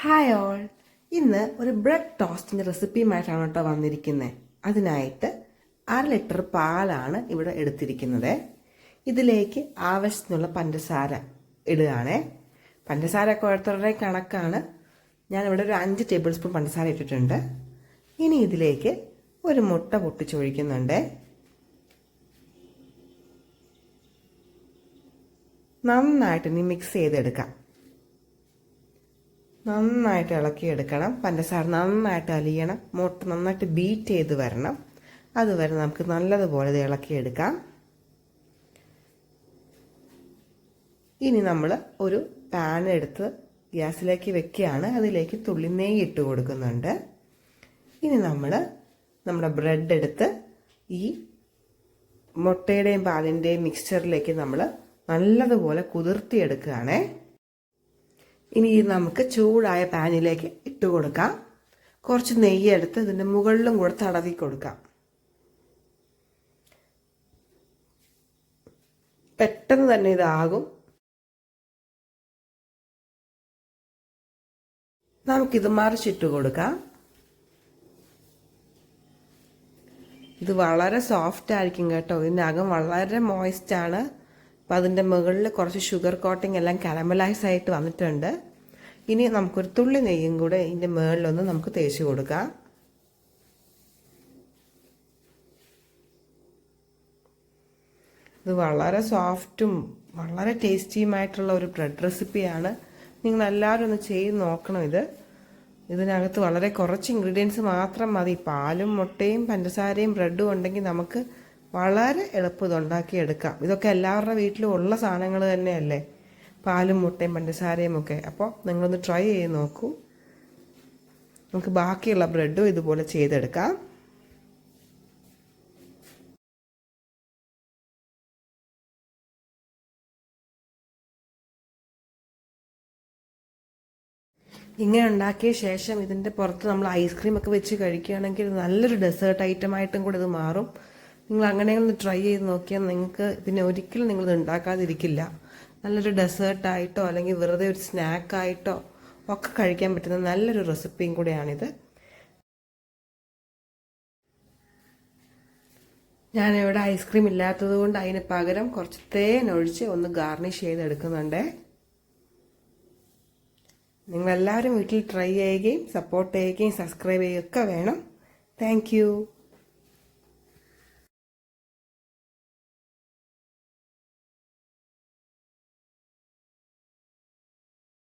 Hi all. ഇന്ന് ഒരു bread ടോസ്റ്റിൻ്റെ റെസിപ്പിയുമായിട്ടാണ് കേട്ടോ വന്നിരിക്കുന്നത്. അതിനായിട്ട് 1/2 ലിറ്റർ പാലാണ് ഇവിടെ എടുത്തിരിക്കുന്നത്. ഇതിലേക്ക് ആവശ്യത്തിനുള്ള പഞ്ചസാര ഇടുകയാണേ. പഞ്ചസാര ഓരോരുത്തരുടെ കണക്കാണ്. ഞാനിവിടെ ഒരു 5 ടേബിൾ സ്പൂൺ പഞ്ചസാര ഇട്ടിട്ടുണ്ട്. ഇനി ഇതിലേക്ക് ഒരു മുട്ട പൊട്ടിച്ചൊഴിക്കുന്നുണ്ട്. നന്നായിട്ട് ഇനി മിക്സ് ചെയ്തെടുക്കാം. നന്നായിട്ട് ഇളക്കിയെടുക്കണം. പഞ്ചസാര നന്നായിട്ട് അലിയണം. മുട്ട നന്നായിട്ട് ബീറ്റ് ചെയ്ത് വരണം. അതുവരെ നമുക്ക് നല്ലതുപോലെ ഇളക്കിയെടുക്കാം. ഇനി നമ്മൾ ഒരു പാൻ എടുത്ത് ഗ്യാസിലേക്ക് വെക്കുകയാണ്. അതിലേക്ക് തുള്ളി നെയ്യ് ഇട്ട് കൊടുക്കുന്നുണ്ട്. ഇനി നമ്മുടെ ബ്രെഡ് എടുത്ത് ഈ മുട്ടയുടെയും പാലിൻ്റെയും മിക്സ്ചറിലേക്ക് നമ്മൾ നല്ലതുപോലെ കുതിർത്തിയെടുക്കുകയാണേ. ഇനി നമുക്ക് ചൂടായ പാനിലേക്ക് ഇട്ട് കൊടുക്കാം. കുറച്ച് നെയ്യെടുത്ത് ഇതിൻ്റെ മുകളിലും കൂടെ തടവി കൊടുക്കാം. പെട്ടെന്ന് തന്നെ ഇതാകും. നമുക്കിത് മറിച്ചിട്ട് കൊടുക്കാം. ഇത് വളരെ സോഫ്റ്റ് ആയിരിക്കും കേട്ടോ. ഇതിൻ്റെ അകം വളരെ മോയിസ്റ്റ് ആണ്. അപ്പം അതിൻ്റെ മുകളിൽ കുറച്ച് ഷുഗർ കോട്ടിംഗ് എല്ലാം കാരമലൈസ് ആയിട്ട് വന്നിട്ടുണ്ട്. ഇനി നമുക്കൊരു തുള്ളി നെയ്യും കൂടെ ഇതിൻ്റെ മുകളിലൊന്ന് നമുക്ക് തേച്ച് കൊടുക്കാം. ഇത് വളരെ സോഫ്റ്റും വളരെ ടേസ്റ്റിയുമായിട്ടുള്ള ഒരു ബ്രെഡ് റെസിപ്പിയാണ്. നിങ്ങളെല്ലാവരും ഒന്ന് ചെയ്ത് നോക്കണം. ഇതിനകത്ത് വളരെ കുറച്ച് ഇൻഗ്രീഡിയൻസ് മാത്രം മതി. പാലും മുട്ടയും പഞ്ചസാരയും ബ്രെഡും ഉണ്ടെങ്കിൽ നമുക്ക് വളരെ എളുപ്പം ഉണ്ടാക്കിയെടുക്കാം. ഇതൊക്കെ എല്ലാവരുടെ വീട്ടിലും ഉള്ള സാധനങ്ങൾ തന്നെയല്ലേ, പാലും മുട്ടയും പഞ്ചസാരയും ഒക്കെ. അപ്പോൾ നിങ്ങളൊന്ന് ട്രൈ ചെയ്ത് നോക്കൂ. നമുക്ക് ബാക്കിയുള്ള ബ്രെഡും ഇതുപോലെ ചെയ്തെടുക്കാം. ഇങ്ങനെ ഉണ്ടാക്കിയ ശേഷം ഇതിൻ്റെ പുറത്ത് നമ്മൾ ഐസ്ക്രീം ഒക്കെ വെച്ച് കഴിക്കുകയാണെങ്കിൽ നല്ലൊരു ഡെസേർട്ട് ഐറ്റമായിട്ടും കൂടെ ഇത് മാറും. നിങ്ങൾ അങ്ങനെയൊന്ന് ട്രൈ ചെയ്ത് നോക്കിയാൽ നിങ്ങൾക്ക് പിന്നെ ഒരിക്കലും നിങ്ങളിത് ഉണ്ടാക്കാതിരിക്കില്ല. നല്ലൊരു ഡെസേർട്ടായിട്ടോ അല്ലെങ്കിൽ വെറുതെ ഒരു സ്നാക്കായിട്ടോ ഒക്കെ കഴിക്കാൻ പറ്റുന്ന നല്ലൊരു റെസിപ്പിയും കൂടെയാണിത്. ഞാനിവിടെ ഐസ്ക്രീം ഇല്ലാത്തത് കൊണ്ട് അതിന് പകരം കുറച്ച് തേൻ ഒഴിച്ച് ഒന്ന് ഗാർണിഷ് ചെയ്തെടുക്കുന്നുണ്ട്. നിങ്ങളെല്ലാവരും വീട്ടിൽ ട്രൈ ചെയ്യുകയും സപ്പോർട്ട് ചെയ്യുകയും സബ്സ്ക്രൈബ് ചെയ്യുകയൊക്കെ വേണം. താങ്ക്